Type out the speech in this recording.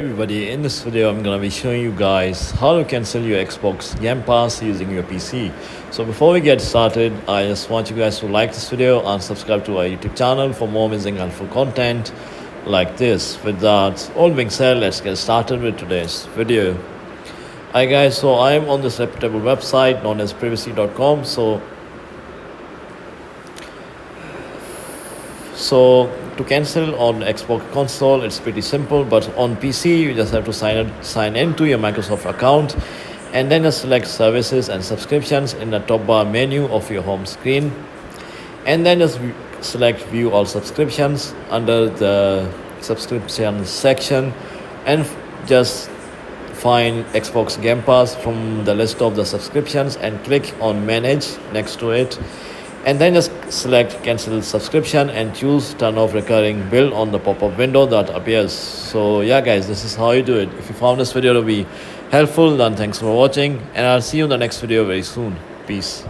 Everybody, in this video I'm gonna be showing you guys how to cancel your Xbox Game Pass using your PC. So before we get started, I just want you guys to like this video and subscribe to our YouTube channel for more amazing and helpful content like this. With that all being said, let's get started with today's video. Hi guys, so I am on this reputable website known as privacy.com. So to cancel on Xbox console, it's pretty simple, but on PC you just have to sign in to your Microsoft account, and then just select services and subscriptions in the top bar menu of your home screen, and then just select view all subscriptions under the subscription section, and just find Xbox Game Pass from the list of the subscriptions and click on manage next to it, and then just select cancel subscription and choose turn off recurring bill on the pop-up window that appears. So yeah guys, this is how you do it. If you found this video to be helpful, then thanks for watching, and I'll see you in the next video very soon. Peace.